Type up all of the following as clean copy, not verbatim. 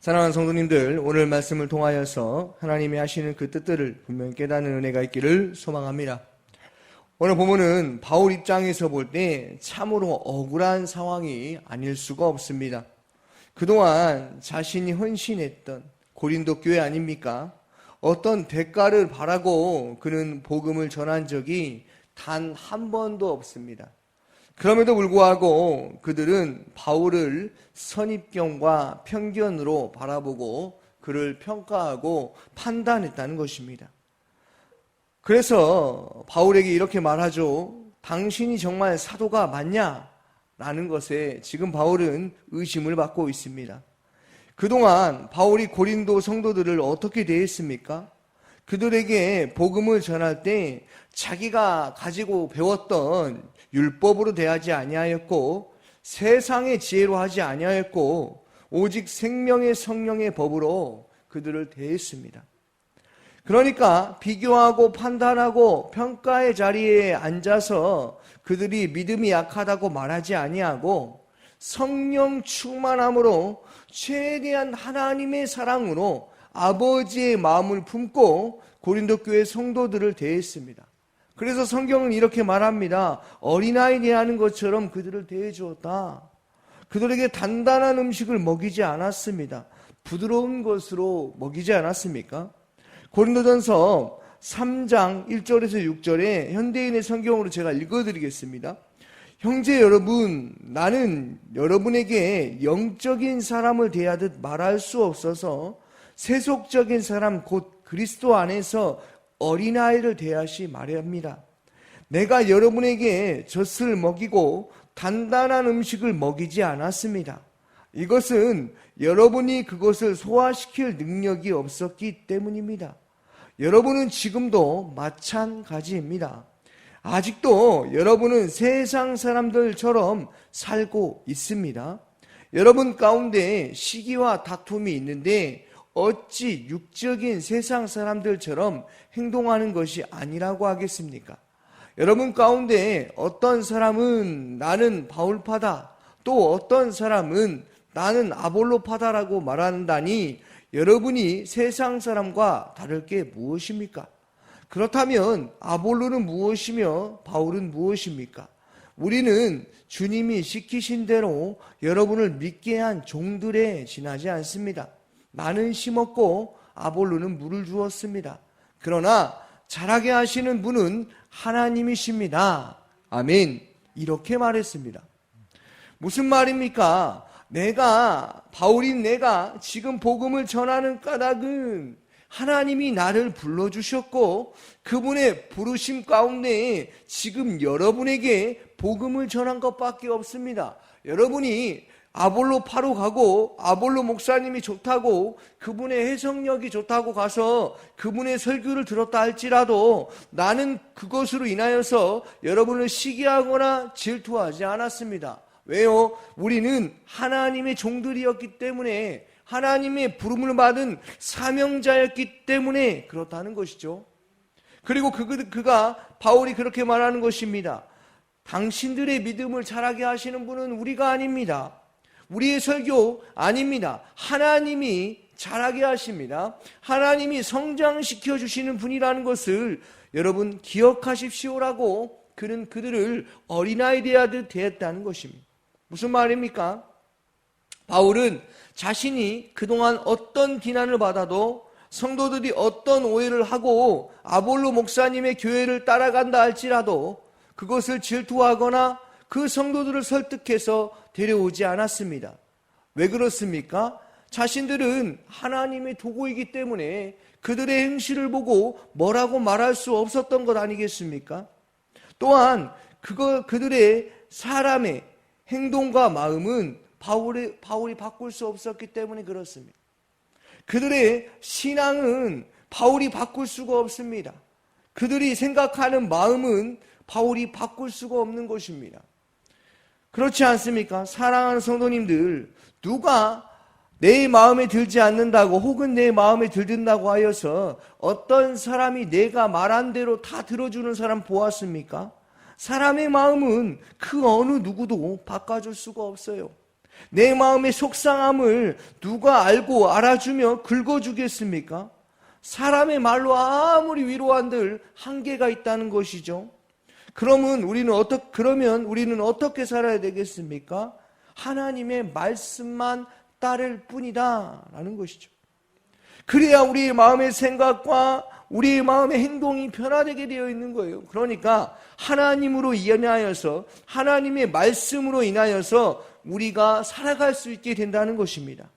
사랑하는 성도님들, 오늘 말씀을 통하여서 하나님이 하시는 그 뜻들을 분명히 깨닫는 은혜가 있기를 소망합니다. 오늘 본문은 바울 입장에서 볼 때 참으로 억울한 상황이 아닐 수가 없습니다. 그동안 자신이 헌신했던 고린도 교회 아닙니까? 어떤 대가를 바라고 그는 복음을 전한 적이 단 한 번도 없습니다. 그럼에도 불구하고 그들은 바울을 선입견과 편견으로 바라보고 그를 평가하고 판단했다는 것입니다. 그래서 바울에게 이렇게 말하죠. 당신이 정말 사도가 맞냐? 라는 것에 지금 바울은 의심을 받고 있습니다. 그동안 바울이 고린도 성도들을 어떻게 대했습니까? 그들에게 복음을 전할 때 자기가 가지고 배웠던 율법으로 대하지 아니하였고 세상의 지혜로 하지 아니하였고 오직 생명의 성령의 법으로 그들을 대했습니다. 그러니까 비교하고 판단하고 평가의 자리에 앉아서 그들이 믿음이 약하다고 말하지 아니하고 성령 충만함으로 최대한 하나님의 사랑으로 아버지의 마음을 품고 고린도 교회 성도들을 대했습니다. 그래서 성경은 이렇게 말합니다. 어린아이 대하는 것처럼 그들을 대해 주었다. 그들에게 단단한 음식을 먹이지 않았습니다. 부드러운 것으로 먹이지 않았습니까? 고린도전서 3장 1절에서 6절에 현대인의 성경으로 제가 읽어드리겠습니다. 형제 여러분, 나는 여러분에게 영적인 사람을 대하듯 말할 수 없어서 세속적인 사람 곧 그리스도 안에서 어린아이를 대하시 말합니다. 내가 여러분에게 젖을 먹이고 단단한 음식을 먹이지 않았습니다. 이것은 여러분이 그것을 소화시킬 능력이 없었기 때문입니다. 여러분은 지금도 마찬가지입니다. 아직도 여러분은 세상 사람들처럼 살고 있습니다. 여러분 가운데 시기와 다툼이 있는데 어찌 육적인 세상 사람들처럼 행동하는 것이 아니라고 하겠습니까? 여러분 가운데 어떤 사람은 나는 바울파다, 또 어떤 사람은 나는 아볼로파다라고 말한다니 여러분이 세상 사람과 다를 게 무엇입니까? 그렇다면 아볼로는 무엇이며 바울은 무엇입니까? 우리는 주님이 시키신 대로 여러분을 믿게 한 종들에 지나지 않습니다. 나는 심었고 아볼로는 물을 주었습니다. 그러나 자라게 하시는 분은 하나님이십니다. 아멘. 이렇게 말했습니다. 무슨 말입니까? 바울인 내가 지금 복음을 전하는 까닭은 하나님이 나를 불러주셨고 그분의 부르심 가운데 지금 여러분에게 복음을 전한 것밖에 없습니다. 여러분이 아볼로 파로 가고 아볼로 목사님이 좋다고 그분의 해석력이 좋다고 가서 그분의 설교를 들었다 할지라도 나는 그것으로 인하여서 여러분을 시기하거나 질투하지 않았습니다. 왜요? 우리는 하나님의 종들이었기 때문에 하나님의 부름을 받은 사명자였기 때문에 그렇다는 것이죠. 그리고 바울이 그렇게 말하는 것입니다. 당신들의 믿음을 자라게 하시는 분은 우리가 아닙니다. 우리의 설교 아닙니다. 하나님이 자라게 하십니다. 하나님이 성장시켜 주시는 분이라는 것을 여러분 기억하십시오라고 그는 그들을 어린아이 대하듯 대했다는 것입니다. 무슨 말입니까? 바울은 자신이 그동안 어떤 비난을 받아도 성도들이 어떤 오해를 하고 아볼로 목사님의 교회를 따라간다 할지라도 그것을 질투하거나 그 성도들을 설득해서 데려오지 않았습니다. 왜 그렇습니까? 자신들은 하나님의 도구이기 때문에 그들의 행실을 보고 뭐라고 말할 수 없었던 것 아니겠습니까? 또한 그들의 사람의 행동과 마음은 바울이 바꿀 수 없었기 때문에 그렇습니다. 그들의 신앙은 바울이 바꿀 수가 없습니다. 그들이 생각하는 마음은 바울이 바꿀 수가 없는 것입니다. 그렇지 않습니까? 사랑하는 성도님들, 누가 내 마음에 들지 않는다고 혹은 내 마음에 들든다고 하여서 어떤 사람이 내가 말한 대로 다 들어주는 사람 보았습니까? 사람의 마음은 그 어느 누구도 바꿔줄 수가 없어요. 내 마음의 속상함을 누가 알고 알아주며 긁어주겠습니까? 사람의 말로 아무리 위로한들 한계가 있다는 것이죠. 그러면 우리는 어떻게 살아야 되겠습니까? 하나님의 말씀만 따를 뿐이다 라는 것이죠. 그래야 우리의 마음의 생각과 우리의 마음의 행동이 변화되게 되어 있는 거예요. 그러니까 하나님으로 인하여서, 하나님의 말씀으로 인하여서 우리가 살아갈 수 있게 된다는 것입니다.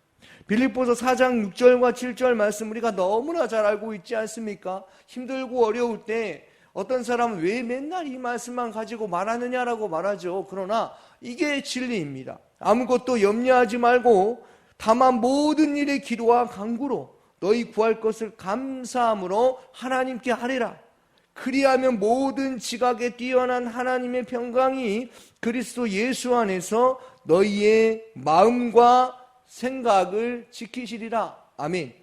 빌립보서 4장 6절과 7절 말씀 우리가 너무나 잘 알고 있지 않습니까? 힘들고 어려울 때 어떤 사람은 왜 맨날 이 말씀만 가지고 말하느냐라고 말하죠. 그러나 이게 진리입니다. 아무것도 염려하지 말고 다만 모든 일에 기도와 간구로 너희 구할 것을 감사함으로 하나님께 하리라. 그리하면 모든 지각에 뛰어난 하나님의 평강이 그리스도 예수 안에서 너희의 마음과 생각을 지키시리라. 아멘.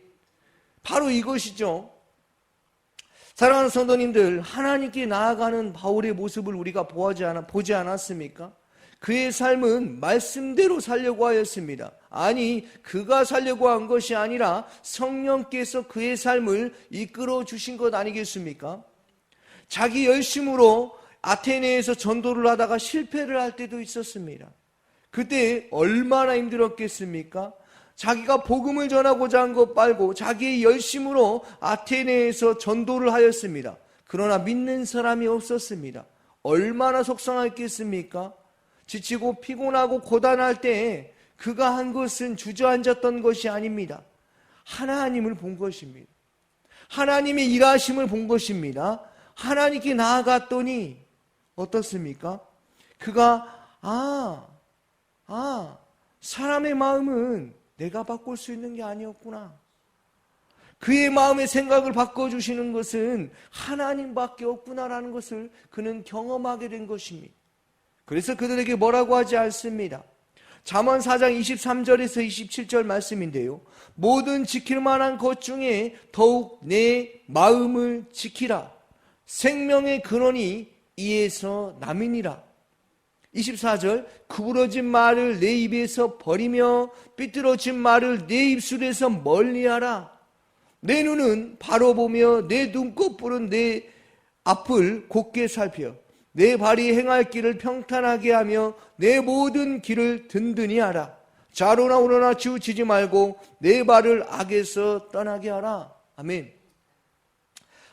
바로 이것이죠. 사랑하는 성도님들, 하나님께 나아가는 바울의 모습을 우리가 보지 않았습니까? 그의 삶은 말씀대로 살려고 하였습니다. 아니, 그가 살려고 한 것이 아니라 성령께서 그의 삶을 이끌어 주신 것 아니겠습니까? 자기 열심으로 아테네에서 전도를 하다가 실패를 할 때도 있었습니다. 그때 얼마나 힘들었겠습니까? 자기가 복음을 전하고자 한 것 말고 자기의 열심으로 아테네에서 전도를 하였습니다. 그러나 믿는 사람이 없었습니다. 얼마나 속상했겠습니까? 지치고 피곤하고 고단할 때 그가 한 것은 주저앉았던 것이 아닙니다. 하나님을 본 것입니다. 하나님의 일하심을 본 것입니다. 하나님께 나아갔더니 어떻습니까? 그가 사람의 마음은 내가 바꿀 수 있는 게 아니었구나. 그의 마음의 생각을 바꿔주시는 것은 하나님밖에 없구나라는 것을 그는 경험하게 된 것입니다. 그래서 그들에게 뭐라고 하지 않습니다. 잠언 4장 23절에서 27절 말씀인데요. 모든 지킬 만한 것 중에 더욱 내 마음을 지키라. 생명의 근원이 이에서 남이니라. 24절 구부러진 말을 내 입에서 버리며 삐뚤어진 말을 내 입술에서 멀리하라. 내 눈은 바로 보며 내 눈꺼풀은 내 앞을 곧게 살펴 내 발이 행할 길을 평탄하게 하며 내 모든 길을 든든히 하라. 좌로나 우로나 치우치지 말고 내 발을 악에서 떠나게 하라. 아멘.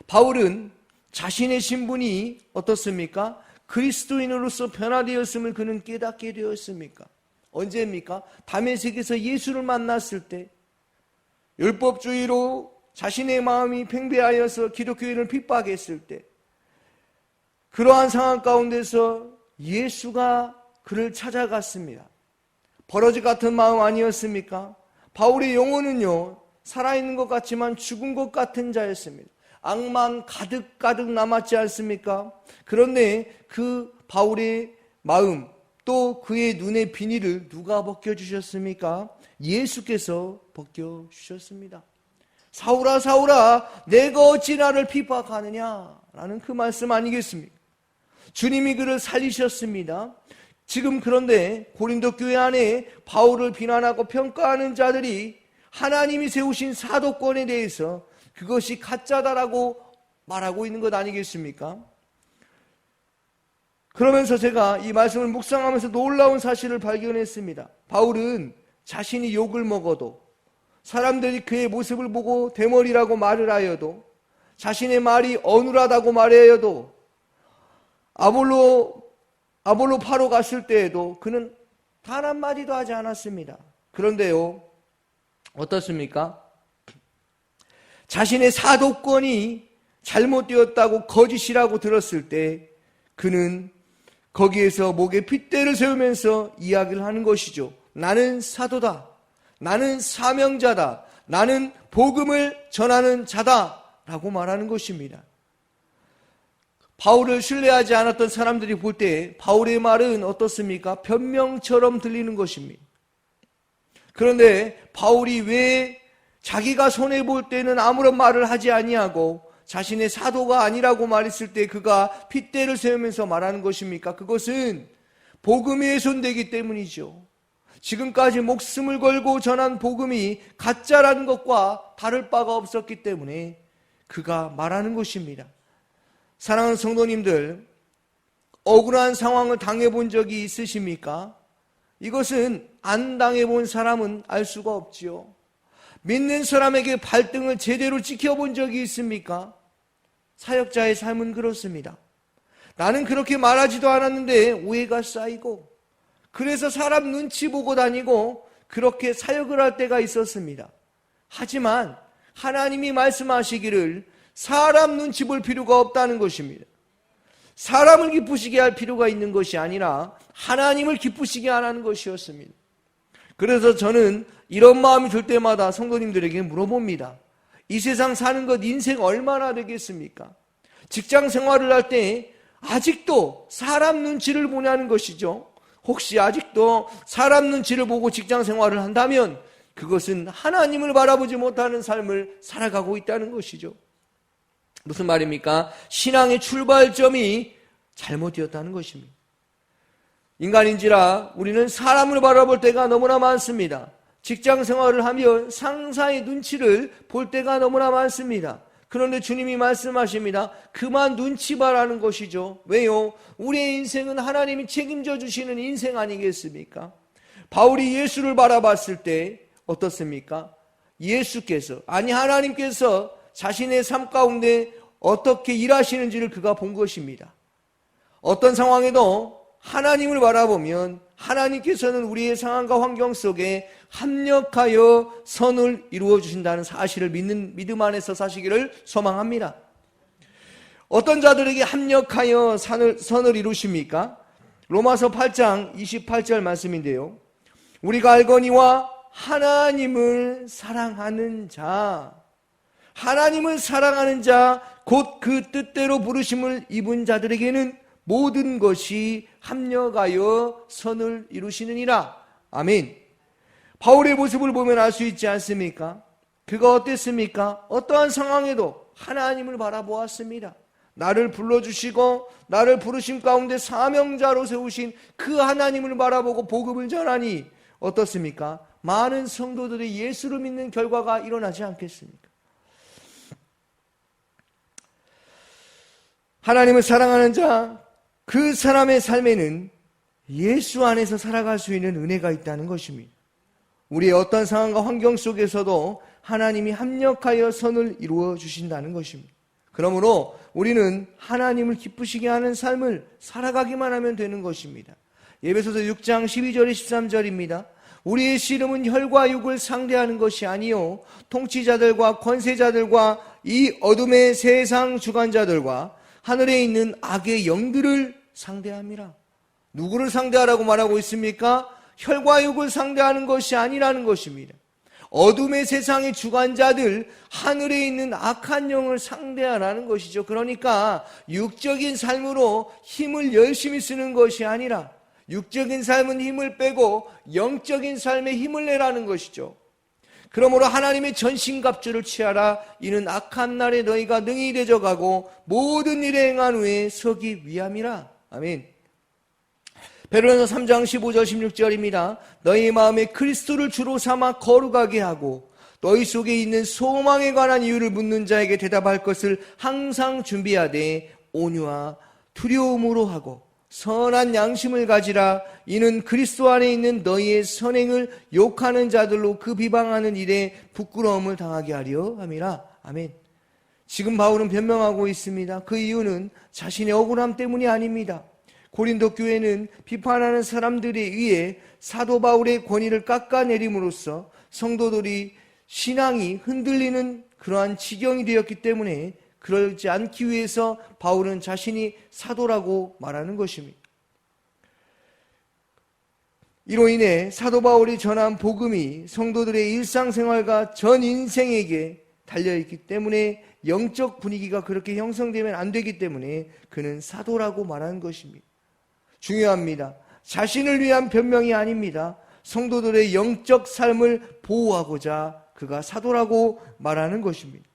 바울은 자신의 신분이 어떻습니까? 그리스도인으로서 변화되었음을 그는 깨닫게 되었습니까? 언제입니까? 다메섹에서 예수를 만났을 때, 율법주의로 자신의 마음이 팽배하여서 기독교인을 핍박했을 때, 그러한 상황 가운데서 예수가 그를 찾아갔습니다. 버러지 같은 마음 아니었습니까? 바울의 영혼은요, 살아있는 것 같지만 죽은 것 같은 자였습니다. 악만 가득 남았지 않습니까? 그런데 그 바울의 마음 또 그의 눈의 비닐을 누가 벗겨주셨습니까? 예수께서 벗겨주셨습니다. 사울아 사울아 내가 어찌 나를 핍박하느냐라는 그 말씀 아니겠습니까? 주님이 그를 살리셨습니다. 지금 그런데 고린도 교회 안에 바울을 비난하고 평가하는 자들이 하나님이 세우신 사도권에 대해서 그것이 가짜다라고 말하고 있는 것 아니겠습니까? 그러면서 제가 이 말씀을 묵상하면서 놀라운 사실을 발견했습니다. 바울은 자신이 욕을 먹어도, 사람들이 그의 모습을 보고 대머리라고 말을 하여도, 자신의 말이 어눌하다고 말하여도, 아볼로 파로 갔을 때에도 그는 단 한마디도 하지 않았습니다. 그런데요, 어떻습니까? 자신의 사도권이 잘못되었다고 거짓이라고 들었을 때 그는 거기에서 목에 핏대를 세우면서 이야기를 하는 것이죠. 나는 사도다. 나는 사명자다. 나는 복음을 전하는 자다. 라고 말하는 것입니다. 바울을 신뢰하지 않았던 사람들이 볼 때 바울의 말은 어떻습니까? 변명처럼 들리는 것입니다. 그런데 바울이 왜 자기가 손해볼 때는 아무런 말을 하지 아니하고 자신의 사도가 아니라고 말했을 때 그가 핏대를 세우면서 말하는 것입니까? 그것은 복음에 훼손되기 때문이죠. 지금까지 목숨을 걸고 전한 복음이 가짜라는 것과 다를 바가 없었기 때문에 그가 말하는 것입니다. 사랑하는 성도님들, 억울한 상황을 당해본 적이 있으십니까? 이것은 안 당해본 사람은 알 수가 없지요. 믿는 사람에게 발등을 제대로 지켜본 적이 있습니까? 사역자의 삶은 그렇습니다. 나는 그렇게 말하지도 않았는데 오해가 쌓이고, 그래서 사람 눈치 보고 다니고 그렇게 사역을 할 때가 있었습니다. 하지만 하나님이 말씀하시기를 사람 눈치 볼 필요가 없다는 것입니다. 사람을 기쁘시게 할 필요가 있는 것이 아니라 하나님을 기쁘시게 하라는 것이었습니다. 그래서 저는 이런 마음이 들 때마다 성도님들에게 물어봅니다. 이 세상 사는 것 인생 얼마나 되겠습니까? 직장 생활을 할 때 아직도 사람 눈치를 보냐는 것이죠. 혹시 아직도 사람 눈치를 보고 직장 생활을 한다면 그것은 하나님을 바라보지 못하는 삶을 살아가고 있다는 것이죠. 무슨 말입니까? 신앙의 출발점이 잘못되었다는 것입니다. 인간인지라 우리는 사람을 바라볼 때가 너무나 많습니다. 직장 생활을 하면 상사의 눈치를 볼 때가 너무나 많습니다. 그런데 주님이 말씀하십니다. 그만 눈치 봐라는 것이죠. 왜요? 우리의 인생은 하나님이 책임져 주시는 인생 아니겠습니까? 바울이 예수를 바라봤을 때 어떻습니까? 하나님께서 자신의 삶 가운데 어떻게 일하시는지를 그가 본 것입니다. 어떤 상황에도 하나님을 바라보면 하나님께서는 우리의 상황과 환경 속에 합력하여 선을 이루어 주신다는 사실을 믿는 믿음 안에서 사시기를 소망합니다. 어떤 자들에게 합력하여 선을 이루십니까? 로마서 8장 28절 말씀인데요. 우리가 알거니와 하나님을 사랑하는 자, 곧 그 뜻대로 부르심을 입은 자들에게는 모든 것이 합력하여 선을 이루시느니라. 아멘. 바울의 모습을 보면 알 수 있지 않습니까? 그가 어땠습니까? 어떠한 상황에도 하나님을 바라보았습니다. 나를 불러주시고 나를 부르심 가운데 사명자로 세우신 그 하나님을 바라보고 복음을 전하니 어떻습니까? 많은 성도들이 예수를 믿는 결과가 일어나지 않겠습니까? 하나님을 사랑하는 자, 그 사람의 삶에는 예수 안에서 살아갈 수 있는 은혜가 있다는 것입니다. 우리의 어떤 상황과 환경 속에서도 하나님이 합력하여 선을 이루어 주신다는 것입니다. 그러므로 우리는 하나님을 기쁘시게 하는 삶을 살아가기만 하면 되는 것입니다. 에베소서 6장 12절 13절입니다. 우리의 씨름은 혈과 육을 상대하는 것이 아니요 통치자들과 권세자들과 이 어둠의 세상 주관자들과 하늘에 있는 악의 영들을 상대합니다. 누구를 상대하라고 말하고 있습니까? 혈과 육을 상대하는 것이 아니라는 것입니다. 어둠의 세상의 주관자들, 하늘에 있는 악한 영을 상대하라는 것이죠. 그러니까 육적인 삶으로 힘을 열심히 쓰는 것이 아니라 육적인 삶은 힘을 빼고 영적인 삶에 힘을 내라는 것이죠. 그러므로 하나님의 전신갑주를 취하라. 이는 악한 날에 너희가 능히 대적하고 모든 일에 행한 후에 서기 위함이라. 아멘. 베드로전서 3장 15절 16절입니다. 너희 마음에 그리스도를 주로 삼아 거룩하게 하고 너희 속에 있는 소망에 관한 이유를 묻는 자에게 대답할 것을 항상 준비하되 온유와 두려움으로 하고 선한 양심을 가지라. 이는 그리스도 안에 있는 너희의 선행을 욕하는 자들로 그 비방하는 일에 부끄러움을 당하게 하려 함이라. 아멘. 지금 바울은 변명하고 있습니다. 그 이유는 자신의 억울함 때문이 아닙니다. 고린도 교회는 비판하는 사람들에 의해 사도 바울의 권위를 깎아내림으로써 성도들이 신앙이 흔들리는 그러한 지경이 되었기 때문에 그러지 않기 위해서 바울은 자신이 사도라고 말하는 것입니다. 이로 인해 사도 바울이 전한 복음이 성도들의 일상생활과 전 인생에게 달려있기 때문에 영적 분위기가 그렇게 형성되면 안 되기 때문에 그는 사도라고 말하는 것입니다. 중요합니다. 자신을 위한 변명이 아닙니다. 성도들의 영적 삶을 보호하고자 그가 사도라고 말하는 것입니다.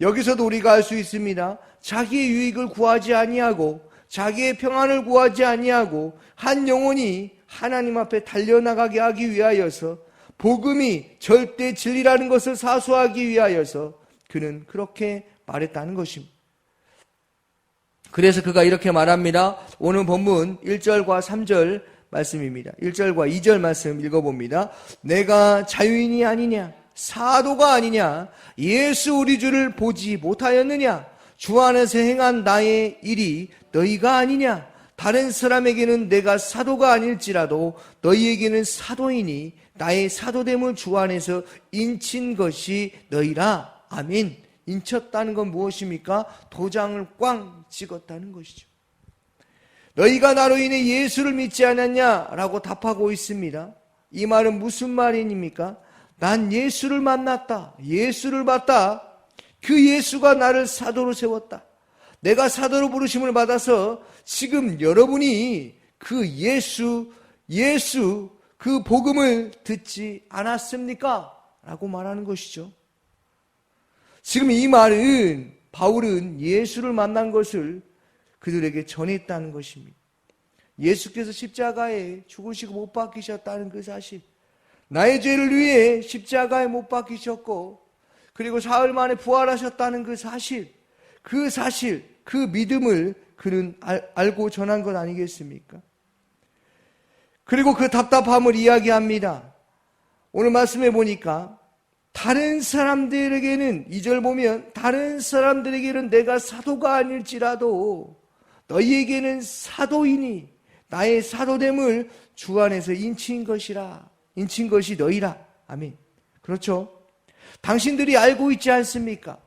여기서도 우리가 알 수 있습니다. 자기의 유익을 구하지 아니하고 자기의 평안을 구하지 아니하고 한 영혼이 하나님 앞에 달려나가게 하기 위하여서, 복음이 절대 진리라는 것을 사수하기 위하여서 그는 그렇게 말했다는 것입니다. 그래서 그가 이렇게 말합니다. 오늘 본문 1절과 3절 말씀입니다. 1절과 2절 말씀 읽어봅니다. 내가 자유인이 아니냐, 사도가 아니냐, 예수 우리 주를 보지 못하였느냐, 주 안에서 행한 나의 일이 너희가 아니냐, 다른 사람에게는 내가 사도가 아닐지라도 너희에게는 사도이니 나의 사도됨을 주 안에서 인친 것이 너희라. 아멘. 인쳤다는 건 무엇입니까? 도장을 꽝 찍었다는 것이죠. 너희가 나로 인해 예수를 믿지 않았냐라고 답하고 있습니다. 이 말은 무슨 말입니까? 난 예수를 만났다. 예수를 봤다. 그 예수가 나를 사도로 세웠다. 내가 사도로 부르심을 받아서 지금 여러분이 그 예수 그 복음을 듣지 않았습니까? 라고 말하는 것이죠. 지금 이 말은 바울은 예수를 만난 것을 그들에게 전했다는 것입니다. 예수께서 십자가에 죽으시고 못 박히셨다는 그 사실, 나의 죄를 위해 십자가에 못 박히셨고 그리고 사흘 만에 부활하셨다는 그 사실, 그 믿음을 그는 알고 전한 것 아니겠습니까? 그리고 그 답답함을 이야기합니다. 오늘 말씀해 보니까 다른 사람들에게는, 2절 보면 다른 사람들에게는 내가 사도가 아닐지라도 너희에게는 사도이니 나의 사도됨을 주 안에서 인친 것이라. 인친 것이 너희라. 아멘. 그렇죠? 당신들이 알고 있지 않습니까?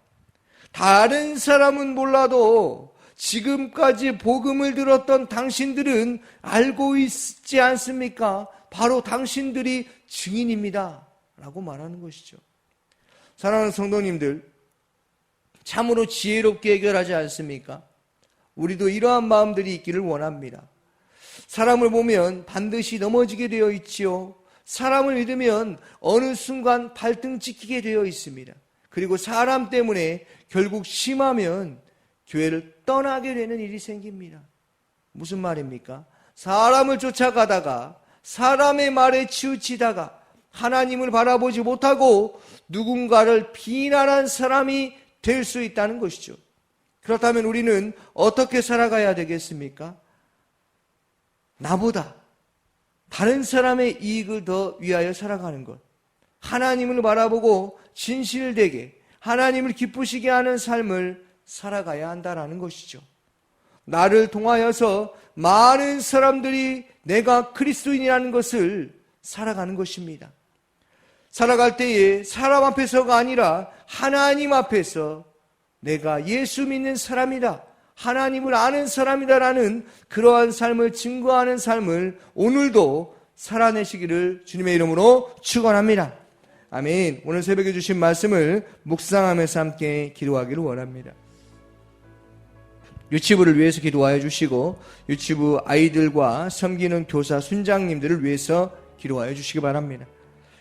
다른 사람은 몰라도 지금까지 복음을 들었던 당신들은 알고 있지 않습니까? 바로 당신들이 증인입니다. 라고 말하는 것이죠. 사랑하는 성도님들, 참으로 지혜롭게 해결하지 않습니까? 우리도 이러한 마음들이 있기를 원합니다. 사람을 보면 반드시 넘어지게 되어 있지요. 사람을 믿으면 어느 순간 발등 찍히게 되어 있습니다. 그리고 사람 때문에 결국 심하면 교회를 떠나게 되는 일이 생깁니다. 무슨 말입니까? 사람을 쫓아가다가 사람의 말에 치우치다가 하나님을 바라보지 못하고 누군가를 비난한 사람이 될 수 있다는 것이죠. 그렇다면 우리는 어떻게 살아가야 되겠습니까? 나보다 다른 사람의 이익을 더 위하여 살아가는 것, 하나님을 바라보고 진실되게 하나님을 기쁘시게 하는 삶을 살아가야 한다는 것이죠. 나를 통하여서 많은 사람들이 내가 그리스도인이라는 것을 살아가는 것입니다. 살아갈 때에 사람 앞에서가 아니라 하나님 앞에서 내가 예수 믿는 사람이다, 하나님을 아는 사람이다라는 그러한 삶을 증거하는 삶을 오늘도 살아내시기를 주님의 이름으로 축원합니다. 아멘. 오늘 새벽에 주신 말씀을 묵상하면서 함께 기도하기를 원합니다. 유치부를 위해서 기도하여 주시고 유치부 아이들과 섬기는 교사 순장님들을 위해서 기도하여 주시기 바랍니다.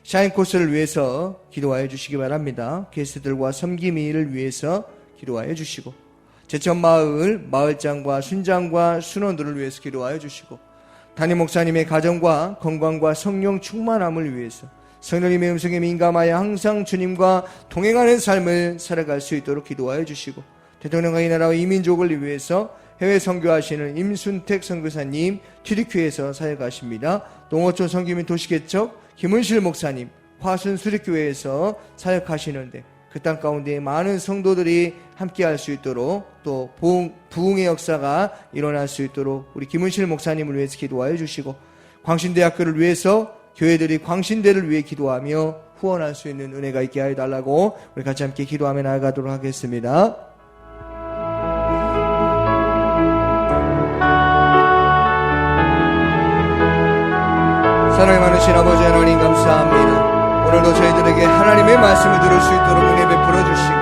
샤인 코스를 위해서 기도하여 주시기 바랍니다. 게스트들과 섬김이를 위해서 기도하여 주시고 제천마을 마을장과 순장과 순원들을 위해서 기도하여 주시고 담임 목사님의 가정과 건강과 성령 충만함을 위해서 성령님의 음성에 민감하여 항상 주님과 동행하는 삶을 살아갈 수 있도록 기도하여 주시고 대통령과 이 나라와 이 민족을 위해서 해외 선교하시는 임순택 선교사님 튀리큐에서 사역하십니다. 농어촌 선교민 도시개척 김은실 목사님 화순 수립교회에서 사역하시는데 그 땅 가운데 많은 성도들이 함께할 수 있도록 또 부흥의 역사가 일어날 수 있도록 우리 김은실 목사님을 위해서 기도하여 주시고 광신대학교를 위해서 교회들이 광신대를 위해 기도하며 후원할 수 있는 은혜가 있게 하여 달라고 우리 같이 함께 기도하며 나아가도록 하겠습니다. 사랑이 많으신 아버지 하나님 감사합니다. 오늘도 저희들에게 하나님의 말씀을 들을 수 있도록 은혜 베풀어 주시고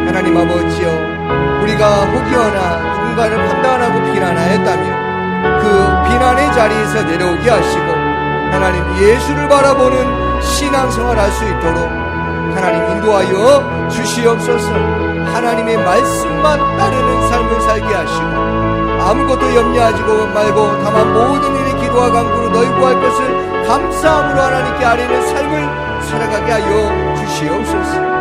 하나님 아버지여 우리가 혹여나 누군가를 판단하고 비난하였다면 그 비난의 자리에서 내려오게 하시고 하나님 예수를 바라보는 신앙생활 할 수 있도록 하나님 인도하여 주시옵소서. 하나님의 말씀만 따르는 삶을 살게 하시고 아무것도 염려하지 말고 다만 모든 일에 기도와 간구로 너희 구할 것을 감사함으로 하나님께 아뢰는 삶을 살아가게 하여 주시옵소서.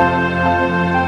감사합니다.